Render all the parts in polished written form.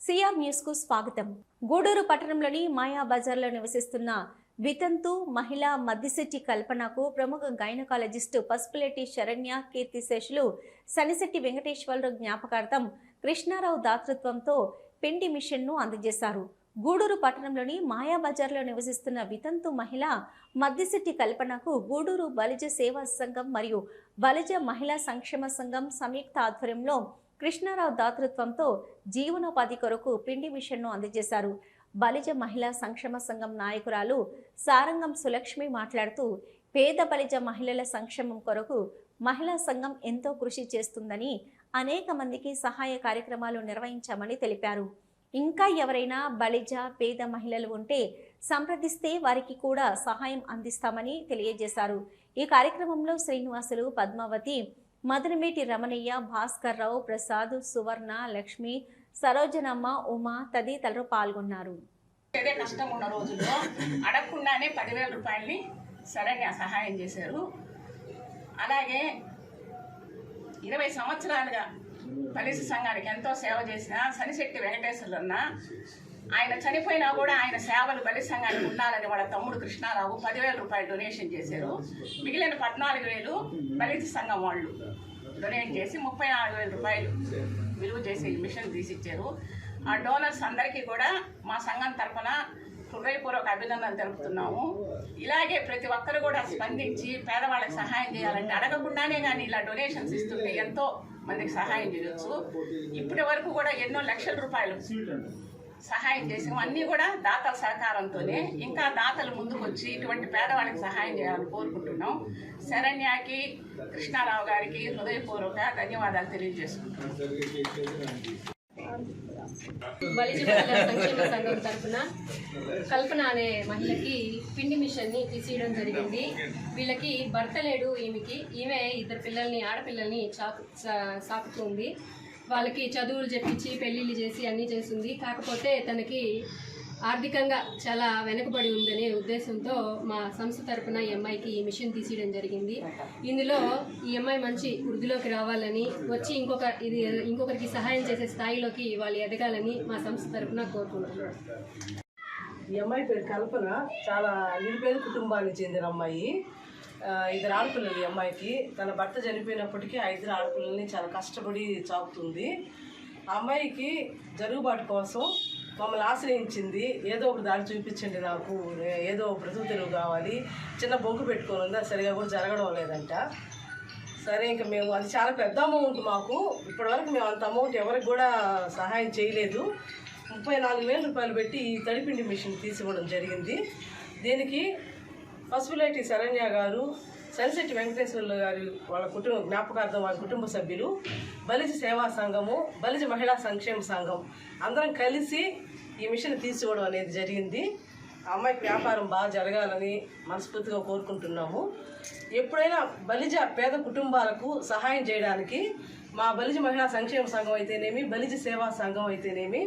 CR news కు స్వాగతం. గూడూరు పట్టణంలోని మాయా బజార్లో నివసిస్తున్న వితంతు మహిళా మద్దిశెట్టి కల్పనకు ప్రముఖ గైనకాలజిస్టు పసుపులేటి శరణ్య కీర్తిశేషులు సనిశెట్టి వెంకటేశ్వరరావు జ్ఞాపకార్థం కృష్ణారావు దాతృత్వంతో పిండి మిషన్ను అందజేశారు. గూడూరు పట్టణంలోని మాయా బజార్లో నివసిస్తున్న వితంతు మహిళ మద్దిశెట్టి కల్పనకు గూడూరు బలిజ సేవా సంఘం మరియు బలిజ మహిళా సంక్షేమ సంఘం సంయుక్త ఆధ్వర్యంలో కృష్ణారావు దాతృత్వంతో జీవనోపాధి కొరకు పిండి మిషన్ను అందజేశారు. బలిజ మహిళా సంక్షేమ సంఘం నాయకురాలు సారంగం సులక్ష్మి మాట్లాడుతూ, పేద బలిజ మహిళల సంక్షేమం కొరకు మహిళా సంఘం ఎంతో కృషి చేస్తుందని, అనేక మందికి సహాయ కార్యక్రమాలు నిర్వహించామని తెలిపారు. ఇంకా ఎవరైనా బలిజ పేద మహిళలు ఉంటే సంప్రదిస్తే వారికి కూడా సహాయం అందిస్తామని తెలియజేశారు. ఈ కార్యక్రమంలో శ్రీనివాసులు, పద్మావతి, మదనమేటి రమణయ్య, భాస్కర్ రావు, ప్రసాద్, సువర్ణ, లక్ష్మి, సరోజనమ్మ, ఉమా తదితరులు పాల్గొన్నారు. ఏదే కష్టం ఉన్న రోజుల్లో అడగకుండానే 10,000 రూపాయలని శరణ్య సహాయం చేశారు. అలాగే 20 సంవత్సరాలుగా బలిజ సంఘానికి ఎంతో సేవ చేసిన సనిశెట్టి వెంకటేశ్వరన్న, ఆయన చనిపోయినా కూడా ఆయన సేవలు బలిజ సంఘానికి ఉండాలని వాళ్ళ తమ్ముడు కృష్ణారావు 10,000 రూపాయలు డొనేషన్ చేశారు. మిగిలిన 14,000 బలిజ సంఘం వాళ్ళు డొనేట్ చేసి 34,000 రూపాయలు విలువ చేసి ఈ మిషన్ తీసిచ్చారు. ఆ డోనర్స్ అందరికీ కూడా మా సంఘం తరఫున హృదయపూర్వక అభినందనలు తెలుపుతున్నాము. ఇలాగే ప్రతి ఒక్కరు కూడా స్పందించి పేదవాళ్ళకి సహాయం చేయాలంటే అడగకుండానే కానీ ఇలా డొనేషన్స్ ఇస్తుంటే ఎంతో మందికి సహాయం చేయొచ్చు. ఇప్పటి వరకు కూడా ఎన్నో లక్షల రూపాయలు సహాయం చేసాము. అన్నీ కూడా దాతల సహకారంతోనే. ఇంకా దాతలు ముందుకు వచ్చి ఇటువంటి పేదవాళ్ళకి సహాయం చేయాలని కోరుకుంటున్నాం. శరణ్యకి, కృష్ణారావు గారికి హృదయపూర్వక ధన్యవాదాలు తెలియజేసుకుంటున్నాం. బలిజ మహిళా సంక్షేమ సంఘం తరఫున కల్పన అనే మహిళకి పిండి మిషన్ని తీసేయడం జరిగింది. వీళ్ళకి భర్త లేడు. ఈమె 2 పిల్లల్ని, ఆడపిల్లల్ని సాకుతుంది. వాళ్ళకి చదువులు చెప్పించి పెళ్ళిళ్ళు చేసి అన్నీ చేస్తుంది. కాకపోతే తనకి ఆర్థికంగా చాలా వెనుకబడి ఉందనే ఉద్దేశంతో మా సంస్థ తరఫున ఈ అమ్మాయికి ఈ మిషన్ తీసేయడం జరిగింది. ఇందులో ఈ అమ్మాయి మంచి వృద్ధిలోకి రావాలని, వచ్చి ఇంకొకరికి సహాయం చేసే స్థాయిలోకి వాళ్ళు ఎదగాలని మా సంస్థ తరఫున కోరుకుంటున్నాం. ఈ అమ్మాయి పేరు కల్పన. చాలా నిరుపేద కుటుంబానికి చెందిన అమ్మాయి. 2 ఆడపిల్లలు ఈ అమ్మాయికి. తన భర్త చనిపోయినప్పటికీ 5 ఆడపిల్లల్ని చాలా కష్టపడి చాపుతుంది. ఆ అమ్మాయికి జరుగుబాటు కోసం మమ్మల్ని ఆశ్రయించింది. ఏదో ఒక దారి చూపించండి, నాకు ఏదో బ్రతుకు తెరువు కావాలి, చిన్న బొగ్గు పెట్టుకొని ఉంది, సరిగా కూడా జరగడం లేదంట. సరే, ఇంకా మేము అది చాలా పెద్ద అమౌంట్ మాకు. ఇప్పటివరకు మేము అంత అమౌంట్ ఎవరికి కూడా సహాయం చేయలేదు. 34,000 రూపాయలు పెట్టి ఈ తడిపిండి మిషన్ తీసుకోవడం జరిగింది. దీనికి పసుపులేటి శరణ్య గారు, సనిశెట్టి వెంకటేశ్వరరావు గారు వాళ్ళ జ్ఞాపకార్థం వాళ్ళ కుటుంబ సభ్యులు, బలిజ సేవా సంఘము, బలిజ మహిళా సంక్షేమ సంఘం అందరం కలిసి ఈ మిషన్ తీసుకోవడం అనేది జరిగింది. ఆ అమ్మాయికి వ్యాపారం బాగా జరగాలని మనస్ఫూర్తిగా కోరుకుంటున్నాము. ఎప్పుడైనా బలిజ పేద కుటుంబాలకు సహాయం చేయడానికి మా బలిజ మహిళా సంక్షేమ సంఘం అయితేనేమి, బలిజ సేవా సంఘం అయితేనేమి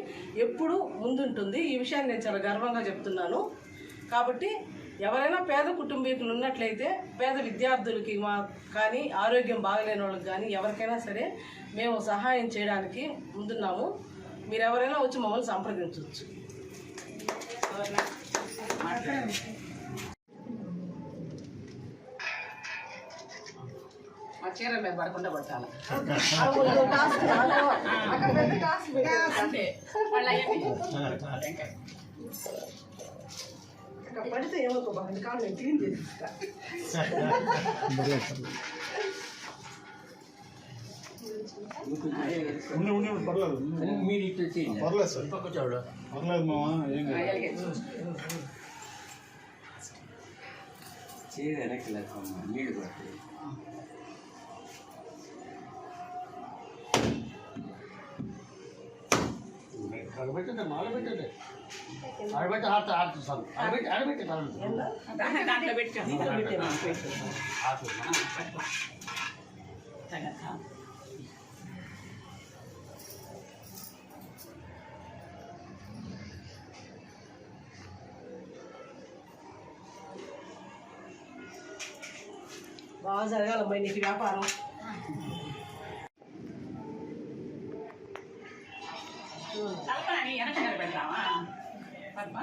ఎప్పుడూ ముందుంటుంది. ఈ విషయాన్ని నేను చాలా గర్వంగా చెప్తున్నాను. కాబట్టి ఎవరైనా పేద కుటుంబీకులు ఉన్నట్లయితే, పేద విద్యార్థులకి కానీ, ఆరోగ్యం బాగలేని వాళ్ళకి కానీ ఎవరికైనా సరే మేము సహాయం చేయడానికి ముందున్నాము. మీరు ఎవరైనా వచ్చి మమ్మల్ని సంప్రదించవచ్చు. మా చీరల మీద పడకుండా కొట్టాలి. పడితే ఏమో బాగుంది కాదు, నేను క్లీన్ చేస్తా. పర్లేదు సార్, పర్లేదు మామ, ఏం చీర వెనక్కి నీళ్ళు పట్టి అడబెట్టండి, మాడబెట్టండి, అడబెట్టి ఆడుతాను, అడబెట్టి దాంట్లో పెట్టాను. బాగా జరగాలమ్మాయి నీకు వ్యాపారం. కల్పనని వెనక నిలబెడతావా పద్మ?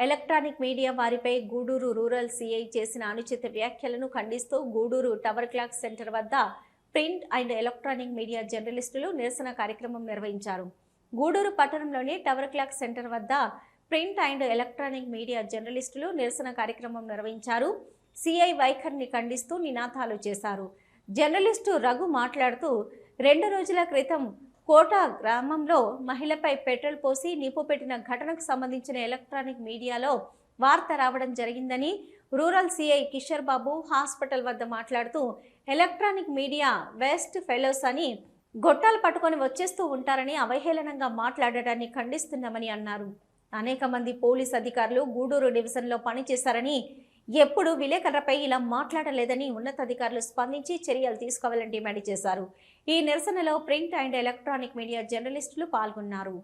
ఎలక్ట్రానిక్ మీడియా వారిపై గూడూరు రూరల్ సీఐ చేసిన అనుచిత వ్యాఖ్యలను ఖండిస్తూ గూడూరు టవర్ క్లాక్ సెంటర్ వద్ద ప్రింట్ అండ్ ఎలక్ట్రానిక్ మీడియా జర్నలిస్టులు నిరసన కార్యక్రమం నిర్వహించారు. గూడూరు పట్టణంలోని టవర్ క్లాక్ సెంటర్ వద్ద ప్రింట్ అండ్ ఎలక్ట్రానిక్ మీడియా జర్నలిస్టులు నిరసన కార్యక్రమం నిర్వహించారు. సీఐ వైఖరిని ఖండిస్తూ నినాదాలు చేశారు. జర్నలిస్టు రఘు మాట్లాడుతూ 2 రోజుల క్రితం కోట గ్రామంలో మహిళపై పెట్రోల్ పోసి నిప్పు పెట్టిన ఘటనకు సంబంధించిన ఎలక్ట్రానిక్ మీడియాలో వార్త రావడం జరిగిందని rural CI Kishore Babu hospital వద్ద మాట్లాడుతూ ఎలక్ట్రానిక్ మీడియా వేస్ట్ ఫెలోస్ అని గొట్టాలు పట్టుకొని వచ్చేస్తూ ఉంటారని అవహేళనంగా మాట్లాడటాన్ని ఖండిస్తున్నామని అన్నారు. అనేక మంది పోలీస్ అధికారులు గూడూరు డివిజన్లో పనిచేశారని ఎప్పుడు విలేకరులపై ఇలా మాట్లాడలేదని ఉన్నతాధికారులు స్పందించి చర్యలు తీసుకోవాలని డిమాండ్ చేశారు. ఈ నిరసనలో ప్రింట్ అండ్ ఎలక్ట్రానిక్ మీడియా జర్నలిస్టులు పాల్గొన్నారు.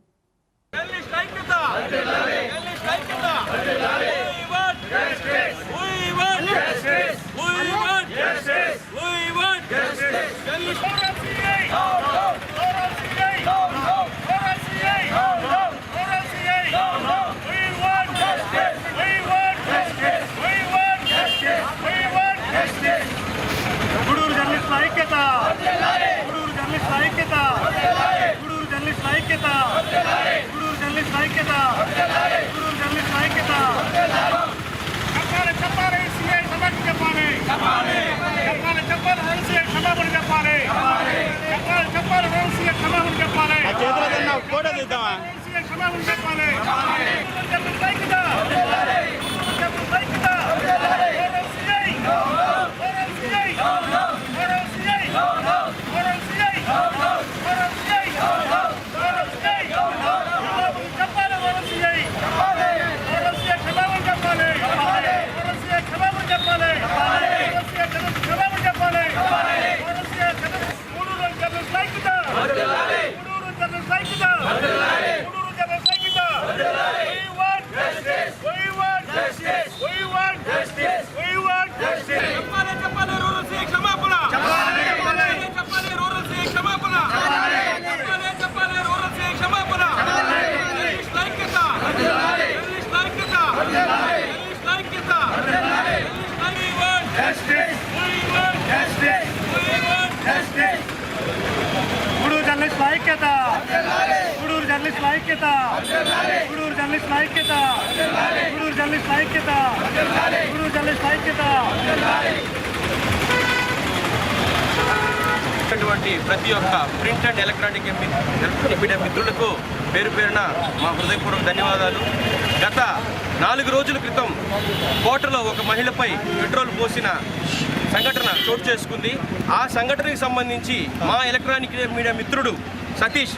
గూడూరు జర్నలిస్టుల ఐక్యత, గూడూరు జర్నలిస్టుల ఐక్యత, గూడూరు జర్నలిస్టుల ఐక్యత, గూడూరు జర్నలిస్టుల ఐక్యత, గూడూరు జర్నలిస్టుల ఐక్యత. చెప్పాలి సీఐ క్షమాపణ చెప్పాలి, చెప్పాలి సీఐ క్షమాపణ చెప్పాలి, చెప్పాలి సీఐ క్షమాపణ చెప్పాలి, ఫోటో తీద్దామా, సీఐ క్షమాపణ చెప్పాలి. జర్నలిస్టుల ఐక్యత, జర్నలిస్టుల ఐక్యత, గూడూరు జర్నలిస్టుల ఐక్యత, గూడూరు జర్నలిస్టుల ఐక్యత, గూడూరు జర్నలిస్టుల ఐక్యత, గూడూరు జర్నలిస్టుల ఐక్యత, గూడూరు జర్నలిస్టుల ఐక్యత. ప్రతి ఒక్క ప్రింట్ అండ్ ఎలక్ట్రానిక్ మీడియా మిత్రులకు పేరు పేరున మా హృదయపూర్వక ధన్యవాదాలు. గత 4 రోజుల క్రితం కోటలో ఒక మహిళపై పెట్రోల్ పోసిన సంఘటన చోటు చేసుకుంది. ఆ సంఘటనకి సంబంధించి మా ఎలక్ట్రానిక్ మీడియా మిత్రుడు సతీష్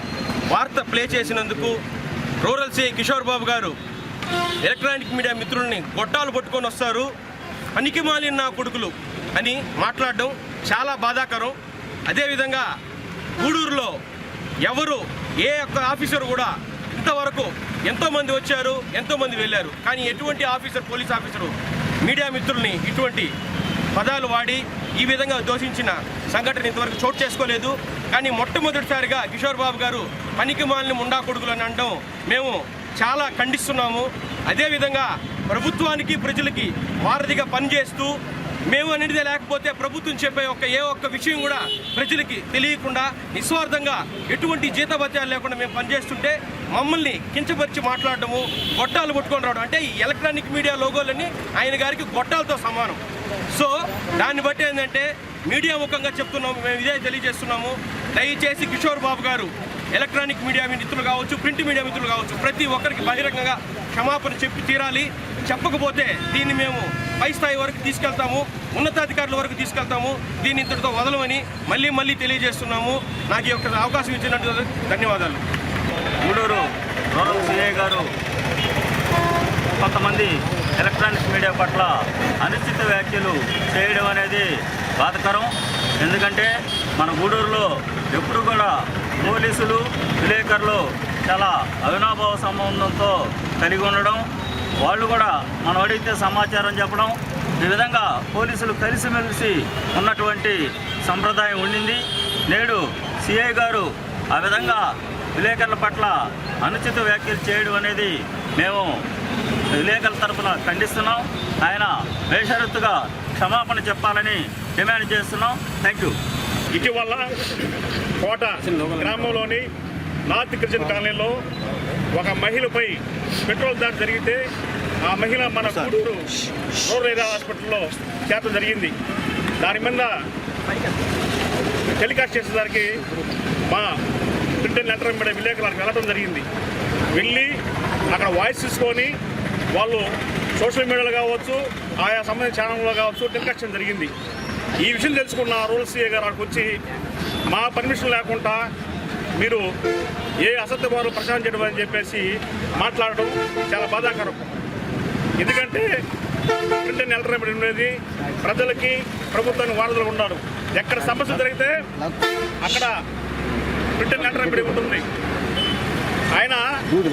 వార్త ప్లే చేసినందుకు రూరల్ సీఐ కిషోర్ బాబు గారు ఎలక్ట్రానిక్ మీడియా మిత్రుల్ని గొట్టాలు పట్టుకొని వస్తారు, పనికిమాలిన నా కొడుకులు అని మాట్లాడడం చాలా బాధాకరం. అదేవిధంగా గూడూరులో ఎవరు ఏ ఒక్క ఆఫీసర్ కూడా ఇంతవరకు ఎంతోమంది వచ్చారు, ఎంతోమంది వెళ్ళారు, కానీ ఎటువంటి ఆఫీసర్, పోలీస్ ఆఫీసరు మీడియా మిత్రుల్ని ఇటువంటి పదాలు వాడి ఈ విధంగా దూషించిన సంఘటన ఇంతవరకు చోటు చేసుకోలేదు. కానీ మొట్టమొదటిసారిగా కిషోర్ బాబు గారు పనికిమాలిన ముండా కొడుకులు అని అనడం మేము చాలా ఖండిస్తున్నాము. అదేవిధంగా ప్రభుత్వానికి ప్రజలకి వారధిగా పనిచేస్తూ మేము అనేది లేకపోతే ప్రభుత్వం చెప్పే ఏ ఒక్క విషయం కూడా ప్రజలకి తెలియకుండా నిస్వార్థంగా ఎటువంటి జీతభత్యాలు లేకుండా మేము పనిచేస్తుంటే మమ్మల్ని కించపరిచి మాట్లాడటము, గొట్టాలు పట్టుకొని రావడం అంటే ఈ ఎలక్ట్రానిక్ మీడియా లోగోలన్నీ ఆయన గారికి గొట్టాలతో సమానం. సో దాన్ని బట్టి ఏంటంటే మీడియా ముఖంగా చెప్తున్నాము, మేము ఇదే తెలియజేస్తున్నాము. దయచేసి కిషోర్ బాబు గారు ఎలక్ట్రానిక్ మీడియా మిత్రులు కావచ్చు, ప్రింట్ మీడియా మిత్రులు కావచ్చు, ప్రతి ఒక్కరికి బహిరంగంగా క్షమాపణ చెప్పి తీరాలి. చెప్పకపోతే దీన్ని మేము పై స్థాయి వరకు తీసుకెళ్తాము, ఉన్నతాధికారుల వరకు తీసుకెళ్తాము. దీన్ని ఇంతటితో వదలమని మళ్ళీ తెలియజేస్తున్నాము. నాకు ఈ యొక్క అవకాశం ఇచ్చినట్టు ధన్యవాదాలు. గూడూరు రూరల్ సీఐ గారు కొంతమంది ఎలక్ట్రానిక్ మీడియా పట్ల అనుచిత వ్యాఖ్యలు చేయడం అనేది బాధాకరం. ఎందుకంటే మన గూడూరులో ఎప్పుడు కూడా పోలీసులు, విలేకరులు చాలా అవినాభావ సంబంధంతో కలిగి ఉండడం, వాళ్ళు కూడా మనం అడిగితే సమాచారం చెప్పడం, ఈ విధంగా పోలీసులు కలిసిమెలిసి ఉన్నటువంటి సంప్రదాయం ఉండింది. నేడు సిఐ గారు ఆ విధంగా విలేకరుల పట్ల అనుచిత వ్యాఖ్యలు చేయడం అనేది మేము విలేకరుల తరఫున ఖండిస్తున్నాం. ఆయన బేషరతుగా క్షమాపణ చెప్పాలని డిమాండ్ చేస్తున్నాం. Thank you. ఇటీవల కోట గ్రామంలోని నార్త్ క్రిస్టియన్ కాలనీలో ఒక మహిళపై పెట్రోల్ దాడి జరిగితే ఆ మహిళ మన గూడూరు రూరల్ ఏరియా హాస్పిటల్లో చేరడం జరిగింది. దాని మీద టెలికాస్ట్ చేసేసరికి మా ప్రింట్ అండ్ ఎలక్ట్రానిక్ మీడియా విలేకరులకు వెళ్ళడం జరిగింది. వెళ్ళి అక్కడ వాయిస్ తీసుకొని వాళ్ళు సోషల్ మీడియాలో కావచ్చు, ఆయా సంబంధించిన ఛానల్లో కావచ్చు టెలికాస్ట్ జరిగింది. ఈ విషయం తెలుసుకున్న రూరల్ సిఐ గారు అక్కడికి వచ్చి మా పర్మిషన్ లేకుండా మీరు ఏ అసత్య వారు ప్రచారం చేయడం అని చెప్పేసి మాట్లాడడం చాలా బాధాకరం. ఎందుకంటే ప్రింట్ అండ్ ఎలక్ట్రానిక్ మీడియా అనేది ప్రజలకి ప్రభుత్వానికి వారధులు ఉన్నాడు. ఎక్కడ సమస్య జరిగితే అక్కడ ప్రింట్ అండ్ ఎలక్ట్రానిక్ మీడియా ఉంటుంది. ఆయన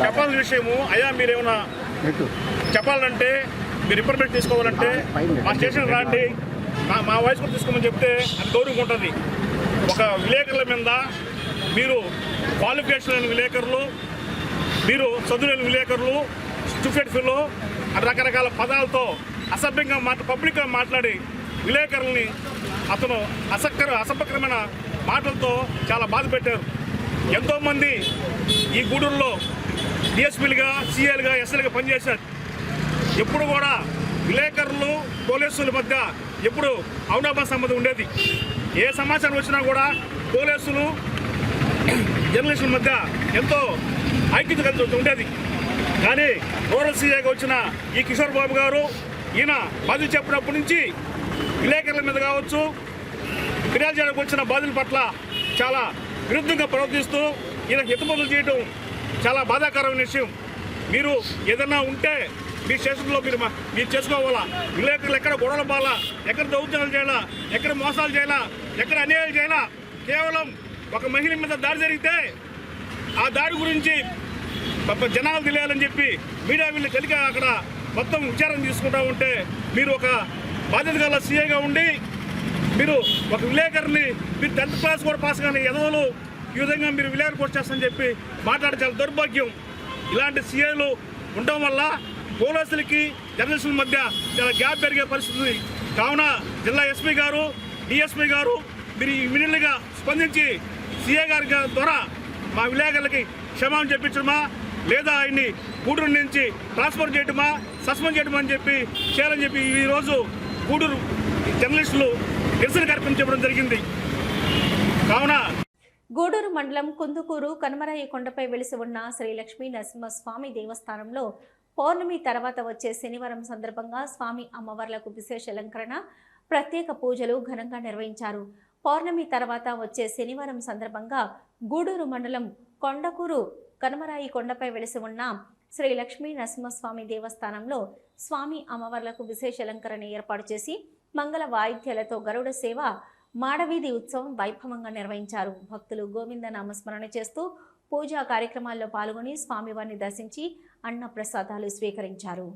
చెప్పాల్సిన విషయము, అయ్యా మీరేమన్నా చెప్పాలంటే మీరు ఇన్ఫర్మేషన్ తీసుకోవాలంటే మా స్టేషన్ రాండి, మా వాయిస్ కూడా తీసుకోమని చెప్తే అది గౌరవం ఉంటుంది. ఒక విలేకరుల మీద మీరు క్వాలిఫికేషన్ లేని విలేకరులు, మీరు చదువులేని విలేకరులు, స్టూడెంట్ ఫీల్లో రకరకాల పదాలతో అసభ్యంగా పబ్లిక్గా మాట్లాడి విలేకరుల్ని అతను అసభ్యకరమైన మాటలతో చాలా బాధ పెట్టారు. ఎంతోమంది ఈ గూడూరులో డిఎస్పీలుగా, సిఐలుగా, ఎస్ఐలుగా పనిచేశారు. ఎప్పుడు కూడా విలేకరులు పోలీసుల మధ్య ఎప్పుడు అవునాభా సంబంధం ఉండేది. ఏ సమాచారం వచ్చినా కూడా పోలీసులు జర్నలిస్టుల మధ్య ఎంతో ఐక్యత కలిసి ఉండేది. కానీ రూరల్ సిఐగా వచ్చిన ఈ కిషోర్ బాబు గారు ఈయన బాధ్యత చెప్పినప్పటి నుంచి విలేకరుల మీద కావచ్చు, ఫిర్యాదు చేయడానికి వచ్చిన బాధ్యుల పట్ల చాలా విరుద్ధంగా ప్రవర్తిస్తూ ఈయన హితబోధలు చేయడం చాలా బాధాకరమైన విషయం. మీరు ఏదన్నా ఉంటే మీ స్టేషన్లో మీరు చేసుకోవాలా. విలేకరులు ఎక్కడ గొడవలు పాలా, ఎక్కడ దౌర్జన్యాలు చేయాలా, ఎక్కడ మోసాలు చేయాలా, ఎక్కడ అన్యాయాలు చేయాలా. కేవలం ఒక మహిళ మీద దాడి జరిగితే ఆ దాడి గురించి జనాలు తెలియాలని చెప్పి మీడియా వీళ్ళు తెలియక అక్కడ మొత్తం విచారణ తీసుకుంటా ఉంటే మీరు ఒక బాధ్యత గల సీఏగా ఉండి మీరు ఒక విలేకరిని మీరు 10th క్లాస్ కూడా పాస్ కానీ ఎదవలు ఈ విధంగా మీరు విలేకరు పోస్ట్ చేస్తారని చెప్పి మాట్లాడే చాలా దౌర్భాగ్యం. ఇలాంటి సీఏలు ఉండడం వల్ల పోలీసులకి జర్నలిస్టుల మధ్య చాలా గ్యాప్ పెరిగే పరిస్థితి. కావున జిల్లా ఎస్పీ గారు, డిఎస్పీ గారు మీరు ఇమీడియట్గా స్పందించి సీఏ గారి ద్వారా మా విలేకరులకి క్షమాపణ చెప్పించడమా, లేదా ఆయన్ని గూడూరు నుంచి ట్రాన్స్ఫర్ చేయడమా, సస్పెండ్ చేయడమా అని చెప్పి చేయాలని చెప్పి ఈరోజు గూడూరు జర్నలిస్టులు నిరసన కార్యక్రమం చెప్పడం జరిగింది. కావున గూడూరు మండలం కుందుకూరు కనుమరాయి కొండపై వెలిసి ఉన్న శ్రీ లక్ష్మీ నరసింహస్వామి దేవస్థానంలో పౌర్ణమి తర్వాత వచ్చే శనివారం సందర్భంగా స్వామి అమ్మవార్లకు విశేష అలంకరణ, ప్రత్యేక పూజలు ఘనంగా నిర్వహించారు. పౌర్ణమి తర్వాత వచ్చే శనివారం సందర్భంగా గూడూరు మండలం కొండకూరు కనుమరాయి కొండపై వెలిసి ఉన్న శ్రీ లక్ష్మీ నరసింహస్వామి దేవస్థానంలో స్వామి అమ్మవార్లకు విశేష అలంకరణ ఏర్పాటు చేసి మంగళ వాయిద్యాలతో గరుడ సేవ, మాడవీధి ఉత్సవం వైభవంగా నిర్వహించారు. భక్తులు గోవింద నామస్మరణ చేస్తూ పూజా కార్యక్రమాల్లో పాల్గొని స్వామివారిని దర్శించి అన్న ప్రసాదాలు స్వీకరించారు.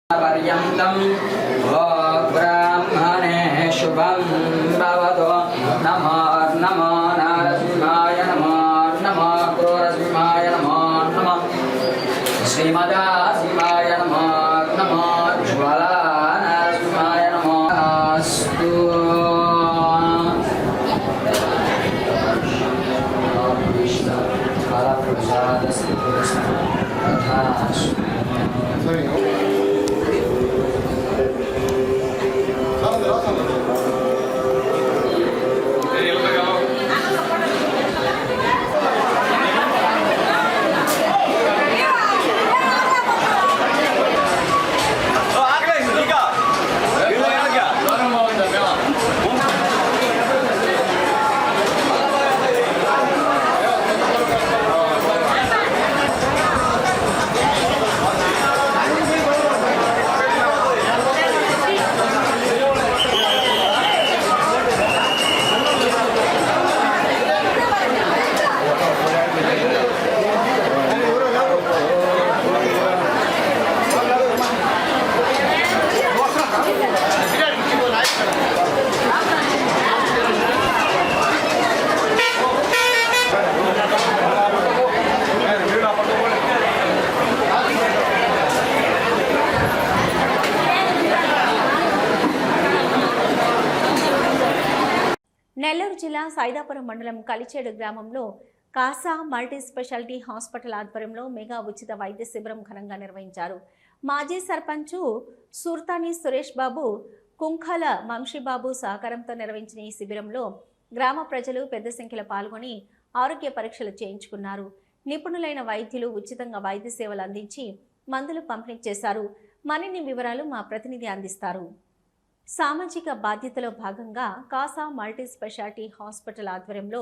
पर्यन्तं वो ब्राह्मणे शुभं भवतु। नमो नमो नारसिंहाय नमो नमो क्रूरसिंहाय नमो नमः श्रीमदासिंहाय नमो नमो ज्वलानरसिंहाय नमो अस्तु। నెల్లూరు జిల్లా సైదాపురం మండలం కలిచేడు గ్రామంలో కాసా మల్టీ స్పెషాలిటీ హాస్పిటల్ ఆధ్వర్యంలో మెగా ఉచిత వైద్య శిబిరం ఘనంగా నిర్వహించారు. మాజీ సర్పంచ్ సుర్తాని సురేష్ బాబు, కుంకాల వంశీబాబు సహకారంతో నిర్వహించిన ఈ శిబిరంలో గ్రామ ప్రజలు పెద్ద సంఖ్యలో పాల్గొని ఆరోగ్య పరీక్షలు చేయించుకున్నారు. నిపుణులైన వైద్యులు ఉచితంగా వైద్య సేవలు అందించి మందులు పంపిణీ చేశారు. మరిన్ని వివరాలు మా ప్రతినిధి అందిస్తారు. సామాజిక బాధ్యతలో భాగంగా కాసా మల్టీ స్పెషాలిటీ హాస్పిటల్ ఆధ్వర్యంలో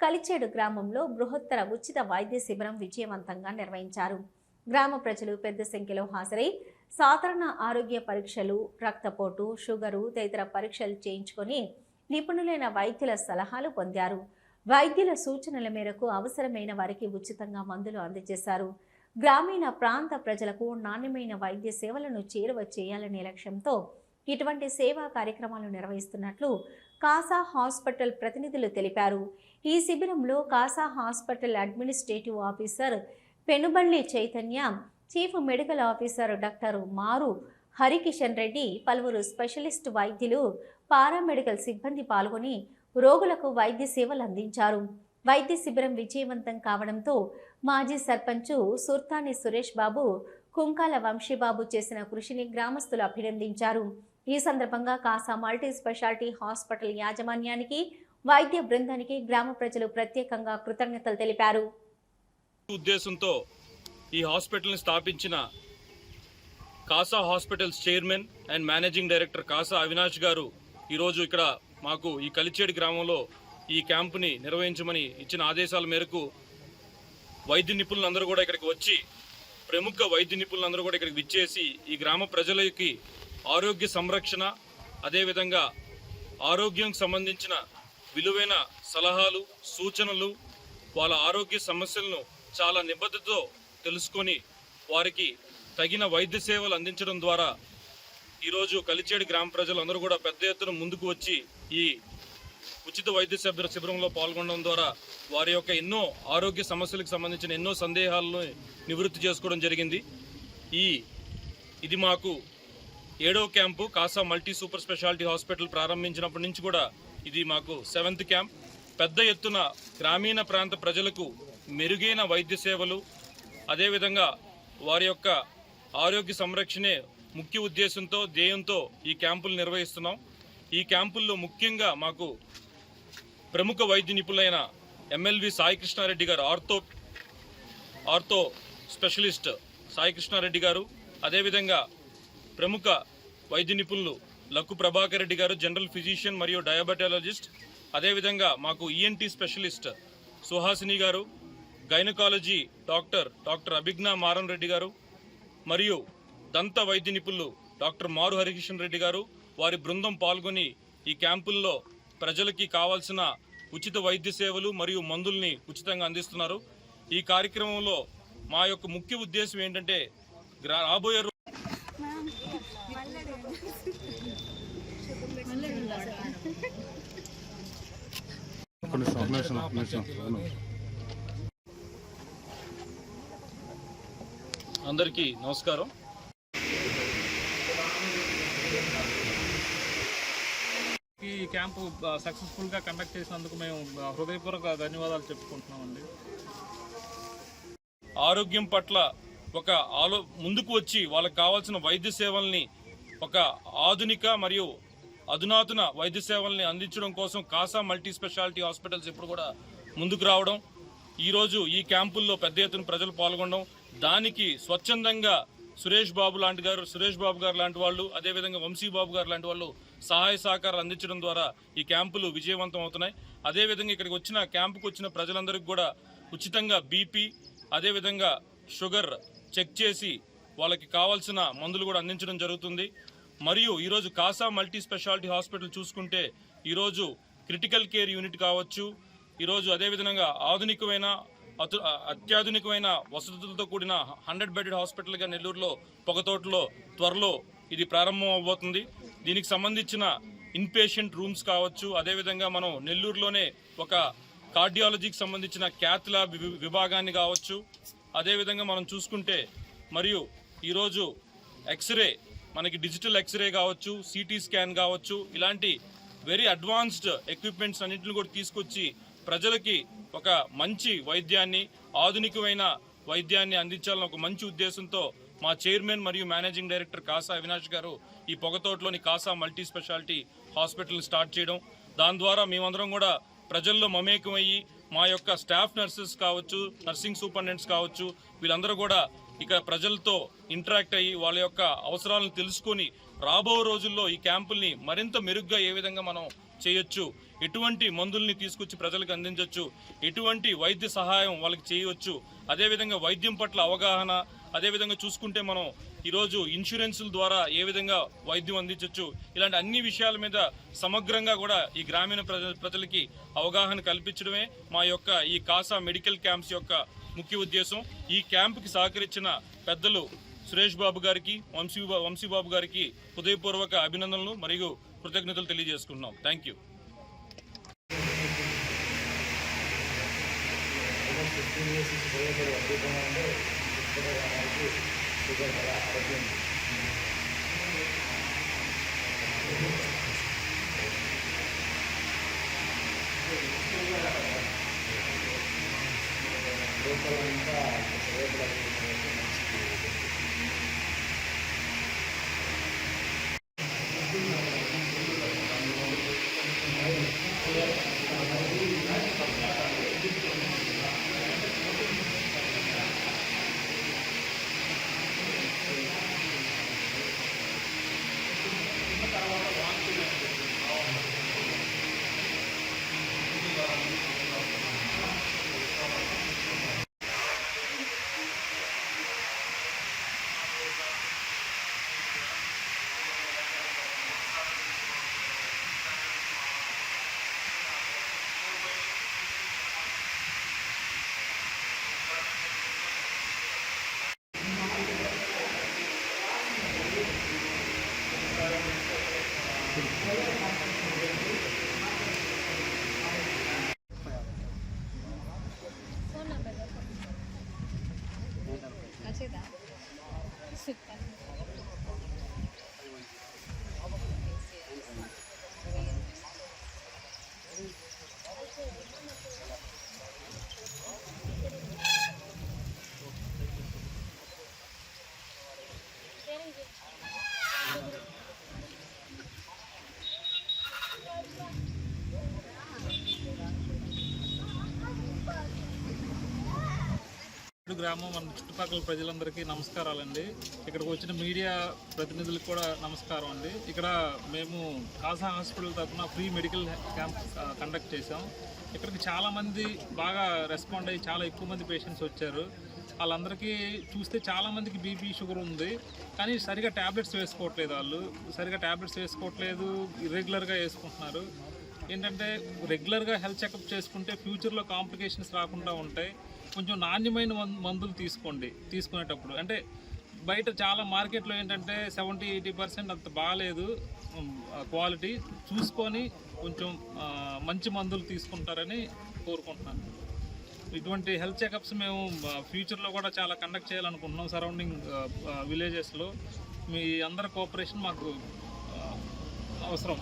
కలిచేడు గ్రామంలో బృహత్తర ఉచిత వైద్య శిబిరం విజయవంతంగా నిర్వహించారు. గ్రామ ప్రజలు పెద్ద సంఖ్యలో హాజరై సాధారణ ఆరోగ్య పరీక్షలు, రక్తపోటు, షుగరు తదితర పరీక్షలు చేయించుకొని నిపుణులైన వైద్యుల సలహాలు పొందారు. వైద్యుల సూచనల మేరకు అవసరమైన వారికి ఉచితంగా మందులు అందజేశారు. గ్రామీణ ప్రాంత ప్రజలకు నాణ్యమైన వైద్య సేవలను చేరువ చేయాలనే లక్ష్యంతో ఇటువంటి సేవా కార్యక్రమాలు నిర్వహిస్తున్నట్లు కాసా హాస్పిటల్ ప్రతినిధులు తెలిపారు. ఈ శిబిరంలో Kasa hospital administrative officer Penuballi Chaitanya, chief medical officer doctor Maru Harikishan Reddy, పలువురు స్పెషలిస్ట్ వైద్యులు, పారామెడికల్ సిబ్బంది పాల్గొని రోగులకు వైద్య సేవలు అందించారు. వైద్య శిబిరం విజయవంతం కావడంతో మాజీ సర్పంచ్ సుర్తాని సురేష్ బాబు, కుంకాల వంశీబాబు చేసిన కృషిని గ్రామస్తులు అభినందించారు. ఈ సందర్భంగా కాసా మల్టీ స్పెషాలిటీ హాస్పిటల్ యాజమాన్యానికి, వైద్య బృందానికి గ్రామ ప్రజలు ప్రత్యేకంగా కృతజ్ఞతలు తెలిపారు. ఉద్దేశంతో ఈ హాస్పిటల్ని స్థాపించిన Kasa hospitals chairman and managing director Kasa Avinash గారు ఈరోజు ఇక్కడ మాకు ఈ కలిచేడు గ్రామంలో ఈ క్యాంపుని నిర్వహించమని ఇచ్చిన ఆదేశాల మేరకు వైద్య నిపుణులందరూ కూడా ఇక్కడికి వచ్చి, ప్రముఖ వైద్య నిపుణులందరూ కూడా ఇక్కడికి విచ్చేసి ఈ గ్రామ ప్రజలకి ఆరోగ్య సంరక్షణ, అదేవిధంగా ఆరోగ్యం సంబంధించిన విలువైన సలహాలు, సూచనలు, వాళ్ళ ఆరోగ్య సమస్యలను చాలా నిబద్ధతతో తెలుసుకొని వారికి తగిన వైద్య సేవలు అందించడం ద్వారా ఈరోజు కలిచేడు గ్రామ ప్రజలందరూ కూడా పెద్ద ఎత్తున ముందుకు వచ్చి ఈ ఉచిత వైద్య శిబిరంలో పాల్గొనడం ద్వారా వారి యొక్క ఎన్నో ఆరోగ్య సమస్యలకు సంబంధించిన ఎన్నో సందేహాలను నివృత్తి చేసుకోవడం జరిగింది. ఇది మాకు 7వ camp Kasa multi super speciality hospital ప్రారంభించినప్పటి నుంచి కూడా ఇది మాకు 7th క్యాంప్. పెద్ద ఎత్తున గ్రామీణ ప్రాంత ప్రజలకు మెరుగైన వైద్య సేవలు, అదేవిధంగా వారి యొక్క ఆరోగ్య సంరక్షణే ముఖ్య ఉద్దేశంతో, ధ్యేయంతో ఈ క్యాంపులు నిర్వహిస్తున్నాం. ఈ క్యాంపుల్లో ముఖ్యంగా మాకు ప్రముఖ వైద్య నిపుణులైన ఎమ్మెల్వి సాయి కృష్ణారెడ్డి గారు, ఆర్థో స్పెషలిస్ట్ సాయి కృష్ణారెడ్డి గారు, అదేవిధంగా ప్రముఖ వైద్య నిపుణులు లక్కు ప్రభాకర్ రెడ్డి గారు, జనరల్ ఫిజిషియన్ మరియు డయాబెటాలజిస్ట్, అదేవిధంగా మాకు ఈఎన్టీ స్పెషలిస్ట్ సుహాసిని గారు, గైనకాలజీ డాక్టర్ అభిజ్ఞా మారన్ రెడ్డి గారు, మరియు దంత వైద్య నిపుణులు డాక్టర్ మారు హరికిషన్ రెడ్డి గారు, వారి బృందం పాల్గొని ఈ క్యాంపుల్లో ప్రజలకి కావాల్సిన ఉచిత వైద్య సేవలు మరియు మందుల్ని ఉచితంగా అందిస్తున్నారు. ఈ కార్యక్రమంలో మా యొక్క ముఖ్య ఉద్దేశం ఏంటంటే రాబోయే అందరికీ నమస్కారం. ఈ క్యాంపు సక్సెస్ఫుల్గా కండక్ట్ చేసినందుకు మేము హృదయపూర్వక ధన్యవాదాలు చెప్పుకుంటున్నామండి. ఆరోగ్యం పట్ల ఒక ముందుకు వచ్చి వాళ్ళకి కావాల్సిన వైద్య సేవల్ని, ఒక ఆధునిక మరియు అధునాతన వైద్య సేవల్ని అందించడం కోసం కాసా మల్టీ స్పెషాలిటీ హాస్పిటల్స్ ఇప్పుడు కూడా ముందుకు రావడం, ఈరోజు ఈ క్యాంపుల్లో పెద్ద ఎత్తున ప్రజలు పాల్గొనడం, దానికి స్వచ్ఛందంగా సురేష్ బాబు గారు లాంటి వాళ్ళు, అదేవిధంగా వంశీబాబు గారు లాంటి వాళ్ళు సహాయ సహకారాలు అందించడం ద్వారా ఈ క్యాంపులు విజయవంతం అవుతున్నాయి. అదేవిధంగా ఇక్కడికి వచ్చిన క్యాంపుకు వచ్చిన ప్రజలందరికీ కూడా ఉచితంగా బీపీ, అదేవిధంగా షుగర్ చెక్ చేసి వాళ్ళకి కావాల్సిన మందులు కూడా అందించడం జరుగుతుంది. మరియు ఈరోజు కాసా మల్టీ స్పెషాలిటీ హాస్పిటల్ చూసుకుంటే ఈరోజు క్రిటికల్ కేర్ యూనిట్ కావచ్చు, ఈరోజు అదేవిధంగా అత్యాధునికమైన వసతులతో కూడిన 100 బెడెడ్ హాస్పిటల్గా నెల్లూరులో పొగతోటలో త్వరలో ఇది ప్రారంభం అవబోతుంది. దీనికి సంబంధించిన ఇన్పేషెంట్ రూమ్స్ కావచ్చు, అదేవిధంగా మనం నెల్లూరులోనే ఒక కార్డియాలజీకి సంబంధించిన క్యాత్ ల్యాబ్ విభాగాన్ని కావచ్చు, అదేవిధంగా మనం చూసుకుంటే మరియు ఈరోజు ఎక్స్రే, మనకి డిజిటల్ ఎక్స్రే కావచ్చు, సిటీ స్కాన్ కావచ్చు, ఇలాంటి వెరీ అడ్వాన్స్డ్ ఎక్విప్మెంట్స్ అన్నింటిని కూడా తీసుకొచ్చి ప్రజలకి ఒక మంచి వైద్యాన్ని, ఆధునికమైన వైద్యాన్ని అందించాలని ఒక మంచి ఉద్దేశంతో మా చైర్మన్ మరియు మేనేజింగ్ డైరెక్టర్ కాసా అవినాష్ గారు ఈ పొగతోటలోని Kasa multi speciality hospital start చేయడం, దాని ద్వారా మేమందరం కూడా ప్రజల్లో మమేకమయ్యి మా యొక్క స్టాఫ్ నర్సెస్ కావచ్చు, నర్సింగ్ సూపరింటెండెంట్స్ కావచ్చు, వీళ్ళందరూ కూడా ఇక ప్రజలతో ఇంటరాక్ట్ అయ్యి వాళ్ళ యొక్క అవసరాలను తెలుసుకొని రాబో రోజుల్లో ఈ క్యాంపుల్ని మరింత మెరుగ్గా ఏ విధంగా మనం చేయొచ్చు, ఎటువంటి మందుల్ని తీసుకొచ్చి ప్రజలకు అందించవచ్చు, ఎటువంటి వైద్య సహాయం వాళ్ళకి చేయవచ్చు, అదేవిధంగా వైద్యం పట్ల అవగాహన, అదేవిధంగా చూసుకుంటే మనం ఈరోజు ఇన్సూరెన్సుల ద్వారా ఏ విధంగా వైద్యం అందించవచ్చు, ఇలాంటి అన్ని విషయాల మీద సమగ్రంగా కూడా ఈ గ్రామీణ ప్రజలకి అవగాహన కల్పించడమే మా యొక్క ఈ కాసా మెడికల్ క్యాంప్స్ యొక్క ముఖ్య ఉద్దేశం. ఈ క్యాంపుకి సహకరించిన పెద్దలు సురేష్ బాబు గారికి, వంశీబాబు గారికి హృదయపూర్వక అభినందనలు మరియు కృతజ్ఞతలు తెలియజేసుకుంటున్నాం. Thank you. గ్రామం, మన చుట్టుపక్కల ప్రజలందరికీ నమస్కారాలండి. ఇక్కడికి వచ్చిన మీడియా ప్రతినిధులకు కూడా నమస్కారం అండి. ఇక్కడ మేము కాసా హాస్పిటల్ తరఫున ఫ్రీ మెడికల్ క్యాంప్ కండక్ట్ చేసాం. ఇక్కడికి చాలామంది బాగా రెస్పాండ్ అయ్యి చాలా ఎక్కువ మంది పేషెంట్స్ వచ్చారు. వాళ్ళందరికీ చూస్తే చాలామందికి బీపీ, షుగర్ ఉంది, కానీ సరిగా ట్యాబ్లెట్స్ వేసుకోవట్లేదు. వాళ్ళు సరిగా ట్యాబ్లెట్స్ వేసుకోవట్లేదు, ఇర్రెగ్యులర్గా వేసుకుంటున్నారు. ఏంటంటే రెగ్యులర్గా హెల్త్ చెకప్ చేసుకుంటే ఫ్యూచర్లో కాంప్లికేషన్స్ రాకుండా ఉంటాయి. కొంచెం నాణ్యమైన మందులు తీసుకోండి తీసుకునేటప్పుడు. అంటే బయట చాలా మార్కెట్లో ఏంటంటే 70-80% అంత బాగాలేదు క్వాలిటీ. చూసుకొని కొంచెం మంచి మందులు తీసుకుంటారని కోరుకుంటున్నాను. ఇటువంటి హెల్త్ చెకప్స్ మేము ఫ్యూచర్లో కూడా చాలా కండక్ట్ చేయాలనుకుంటున్నాం సరౌండింగ్ విలేజెస్లో. మీ అందరి కోఆపరేషన్ మాకు అవసరం.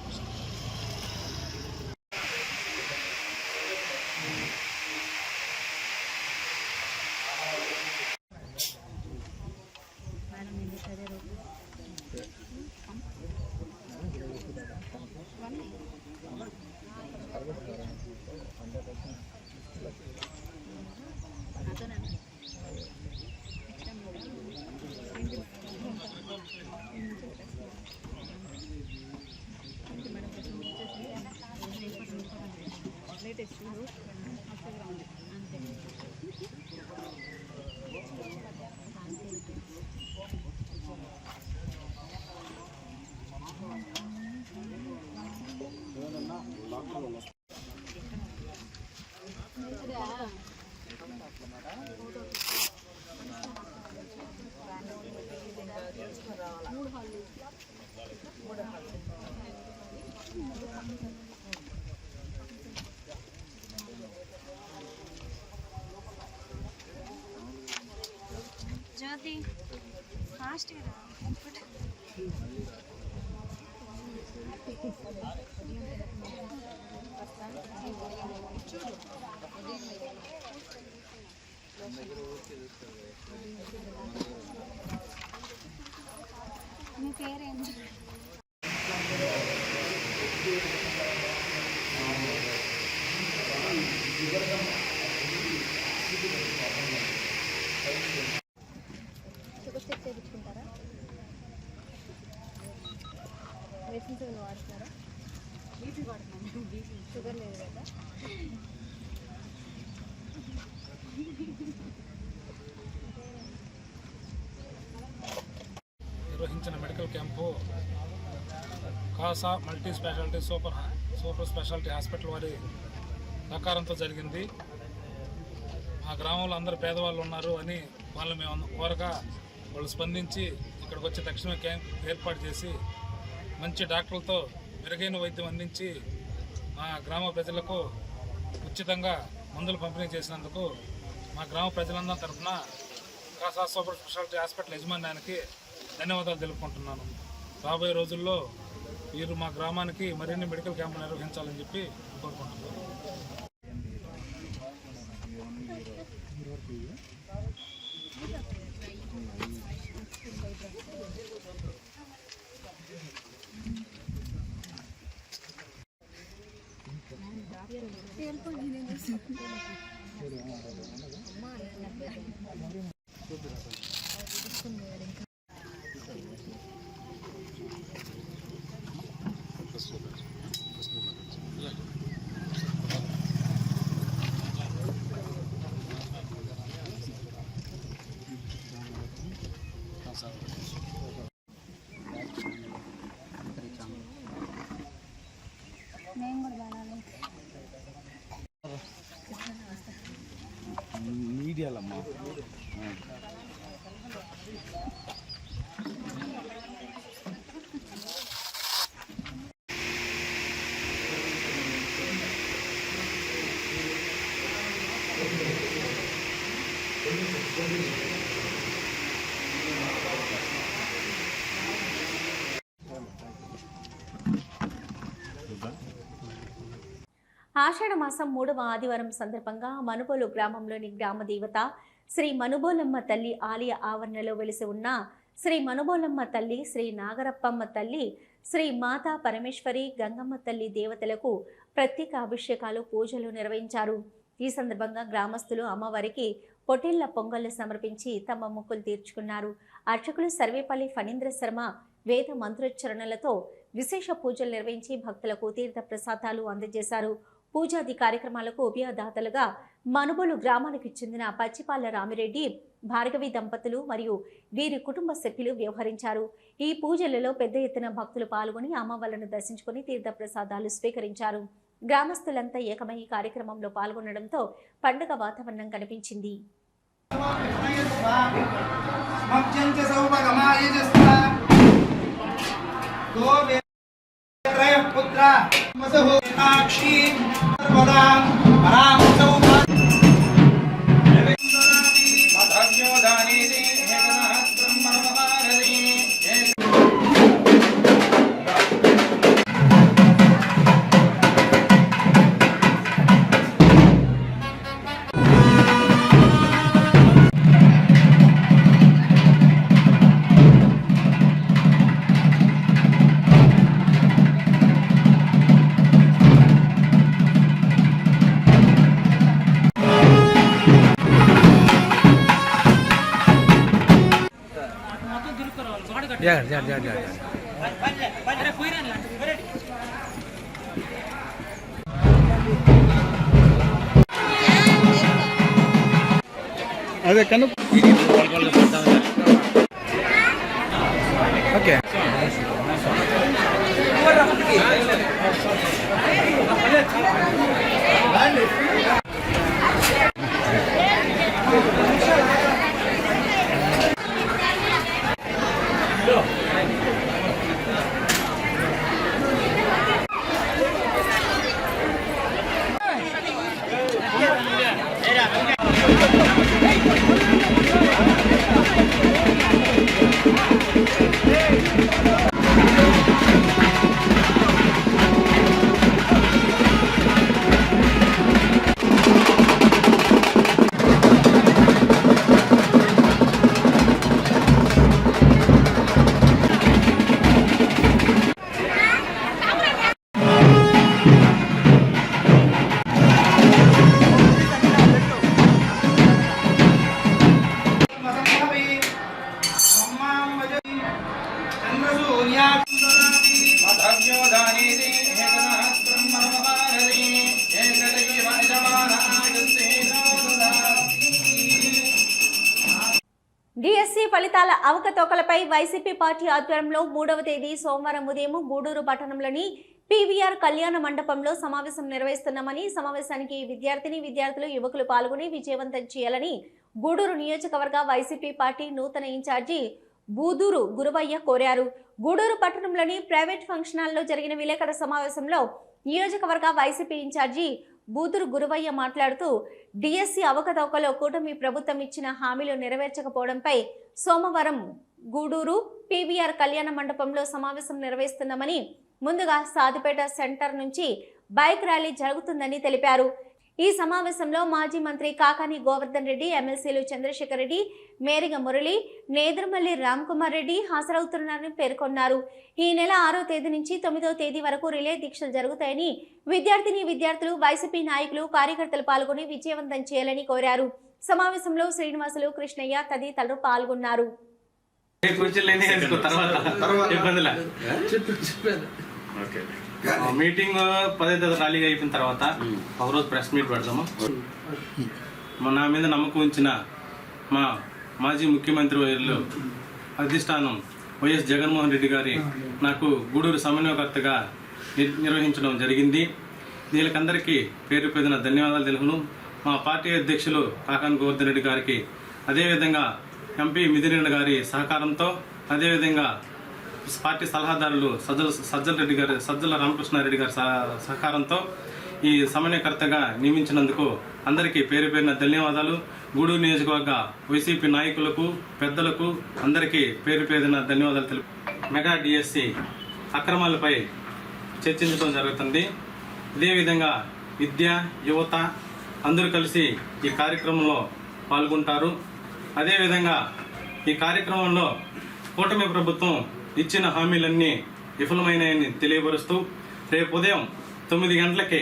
జ్యోతి ఫాస్ట్ కదా. మీ పేరేంటి? Sugar check చేయించుకుంటారా? మెడిసిన్స్ ఏమైనా వాడుతున్నారా? బీపీ వాడుతున్నాను. బీపీ షుగర్ లేదు కదా. నిర్వహించిన medical camp Kasa multi speciality super speciality hospital వారి సహకారంతో జరిగింది. మా గ్రామంలో అందరు పేదవాళ్ళు ఉన్నారు అని వాళ్ళు మేము కోరగా వాళ్ళు స్పందించి ఇక్కడికి వచ్చి తక్షణ క్యాంప్ ఏర్పాటు చేసి మంచి డాక్టర్లతో మెరుగైన వైద్యం అందించి మా గ్రామ ప్రజలకు ఉచితంగా మందులు పంపిణీ చేసినందుకు మా గ్రామ ప్రజలందరి తరఫున కాసా సూపర్ స్పెషాలిటీ హాస్పిటల్ యజమాన్యానికి ధన్యవాదాలు తెలుపుకుంటున్నాను. రాబోయే రోజుల్లో వీరు మా గ్రామానికి మరిన్ని మెడికల్ క్యాంపులు నిర్వహించాలని చెప్పి కోరుకుంటున్నాను. మీడియాలమ్మా ఆషాఢ మాసం 3వ ఆదివారం సందర్భంగా మనుబోలు గ్రామంలోని గ్రామ దేవత శ్రీ మనుబోలమ్మ తల్లి ఆలయ ఆవరణలో వెలిసి ఉన్న శ్రీ మనుబోలమ్మ తల్లి, శ్రీ నాగరప్పమ్మ తల్లి, శ్రీ మాతా పరమేశ్వరి, గంగమ్మ తల్లి దేవతలకు ప్రత్యేక అభిషేకాలు, పూజలు నిర్వహించారు. ఈ సందర్భంగా గ్రామస్తులు అమ్మవారికి పొటేళ్ల పొంగళ్లు సమర్పించి తమ మొక్కులు తీర్చుకున్నారు. అర్చకులు సర్వేపల్లి ఫణీంద్ర శర్మ వేద మంత్రోచ్చరణలతో విశేష పూజలు నిర్వహించి భక్తులకు తీర్థ ప్రసాదాలు అందజేశారు. పూజాది కార్యక్రమాలకు ఉభయదాతలుగా మనుబోలు గ్రామానికి చెందిన పచ్చిపాల రామిరెడ్డి, భార్గవి దంపతులు మరియు వీరి కుటుంబ సభ్యులు వ్యవహరించారు. ఈ పూజలలో పెద్ద ఎత్తున భక్తులు పాల్గొని అమ్మవార్లను దర్శించుకుని తీర్థ ప్రసాదాలు స్వీకరించారు. గ్రామస్తులంతా ఏకమై ఈ కార్యక్రమంలో పాల్గొనడంతో పండుగ వాతావరణం కనిపించింది. అదే కను ఓకే డిఎస్సి ఫలితాల అవకతవకలపై వైసీపీ పార్టీ ఆధ్వర్యంలో 3వ తేదీ సోమవారం ఉదయం గూడూరు పట్టణంలోని పీవీఆర్ కళ్యాణ మండపంలో సమావేశం నిర్వహిస్తున్నామని, సమావేశానికి విద్యార్థులు యువకులు పాల్గొని విజయవంతం చేయాలని గూడూరు నియోజకవర్గ వైసీపీ పార్టీ నూతన ఇన్ఛార్జి బూదూరు గురువయ్య కోరారు. గూడూరు పట్టణంలోని ప్రైవేట్ ఫంక్షన్ హాల్లో జరిగిన విలేకరుల సమావేశంలో నియోజకవర్గ వైసీపీ ఇన్ఛార్జి బూదూరు గురువయ్య మాట్లాడుతూ డిఎస్సి అవకతవకలో కూటమి ప్రభుత్వం ఇచ్చిన హామీలు నెరవేర్చకపోవడంపై సోమవారం గూడూరు పీవీఆర్ కళ్యాణ మండపంలో సమావేశం నిర్వహిస్తున్నామని, ముందుగా సాదిపేట సెంటర్ నుంచి బైక్ ర్యాలీ జరుగుతుందని తెలిపారు. ఈ సమావేశంలో మాజీ మంత్రి కాకాని గోవర్ధన్ రెడ్డి, ఎమ్మెల్సీలు చంద్రశేఖర్ రెడ్డి, మేరిగ మురళి, నేదురుమల్లి రామ్కుమార్ రెడ్డి హాజరవుతున్నారని పేర్కొన్నారు. ఈ నెల 6వ తేదీ నుంచి 9వ తేదీ వరకు రిలే దీక్షలు జరుగుతాయని, విద్యార్థులు, వైసీపీ నాయకులు, కార్యకర్తలు పాల్గొని విజయవంతం చేయాలని కోరారు. సమావేశంలో శ్రీనివాసులు, కృష్ణయ్య తదితరులు పాల్గొన్నారు. మీటింగ్ 10వ తేదీ ర్యాలీగా అయిపోయిన తర్వాత ఒకరోజు ప్రెస్ మీట్ పెడతాము. నా మీద నమ్మకం ఉంచిన మా మాజీ ముఖ్యమంత్రి వర్యులు అధిష్టానం వైఎస్ జగన్మోహన్ రెడ్డి గారి నాకు గూడూరు సమన్వయకర్తగా నిర్వహించడం జరిగింది. వీళ్ళకందరికీ పేరు పేరున ధన్యవాదాలు తెలుపును. మా పార్టీ అధ్యక్షులు కాకాని గోవర్ధన్ రెడ్డి గారికి, అదేవిధంగా ఎంపీ మిథున్ గారి సహకారంతో, అదేవిధంగా పార్టీ సలహాదారులు సజ్జల రామకృష్ణారెడ్డి గారి సహకారంతో ఈ సమన్వయకర్తగా నియమించినందుకు అందరికీ పేరు పేరున ధన్యవాదాలు. గూడూరు నియోజకవర్గ వైసీపీ నాయకులకు, పెద్దలకు అందరికీ పేరు పేరున ధన్యవాదాలు తెలుపు. మెగా డిఎస్సి అక్రమాలపై చర్చించడం జరుగుతుంది. ఇదేవిధంగా విద్య, యువత అందరూ కలిసి ఈ కార్యక్రమంలో పాల్గొంటారు. అదేవిధంగా ఈ కార్యక్రమంలో కూటమి ప్రభుత్వం ఇచ్చిన హామీలన్నీ విఫలమైనాయని తెలియపరుస్తూ రేపు ఉదయం 9 గంటలకి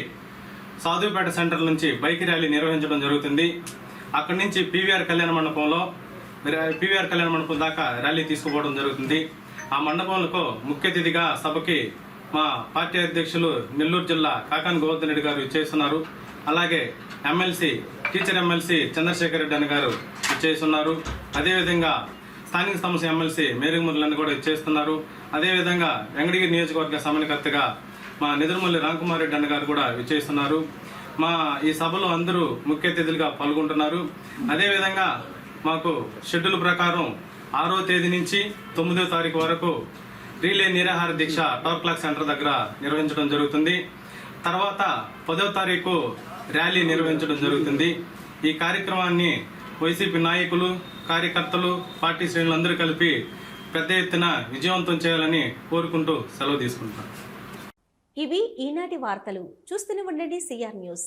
సాధుపేట సెంటర్ నుంచి బైక్ ర్యాలీ నిర్వహించడం జరుగుతుంది. అక్కడి నుంచి పీవీఆర్ కళ్యాణ మండపం దాకా ర్యాలీ తీసుకుపోవడం జరుగుతుంది. ఆ మండపంలో ముఖ్య అతిథిగా సభకి మా పార్టీ అధ్యక్షులు నెల్లూరు జిల్లా కాకాని గోవర్ధన్ రెడ్డి గారు ఇచ్చేస్తున్నారు. అలాగే టీచర్ ఎమ్మెల్సీ చంద్రశేఖర్ రెడ్డి అని గారు ఇచ్చేస్తున్నారు. అదేవిధంగా స్థానిక సంస్థ ఎమ్మెల్సీ మేరీమురళని కూడా ఇచ్చేస్తున్నారు. అదేవిధంగా వెంకటగిరి నియోజకవర్గ సమన్వయకర్తగా మా నిదురుమల్లి రాంకుమార్ రెడ్డి అన్న గారు కూడా ఇచ్చేస్తున్నారు. మా ఈ సభలో అందరూ ముఖ్య అతిథులుగా పాల్గొంటున్నారు. అదేవిధంగా మాకు షెడ్యూల్ ప్రకారం 6వ తేదీ నుంచి 9వ తారీఖు వరకు రీలే నిరాహార దీక్ష టవర్ క్లాక్ సెంటర్ దగ్గర నిర్వహించడం జరుగుతుంది. తర్వాత 10వ తారీఖు ర్యాలీ నిర్వహించడం జరుగుతుంది. ఈ కార్యక్రమాన్ని వైసీపీ నాయకులు, కార్యకర్తలు, పార్టీ శ్రేణులందరూ కలిపి పెద్ద ఎత్తున విజయవంతం చేయాలని కోరుకుంటూ సెలవు తీసుకుంటాం. ఇవి ఈనాటి వార్తలు. చూస్తూనే ఉండండి సిఆర్ న్యూస్.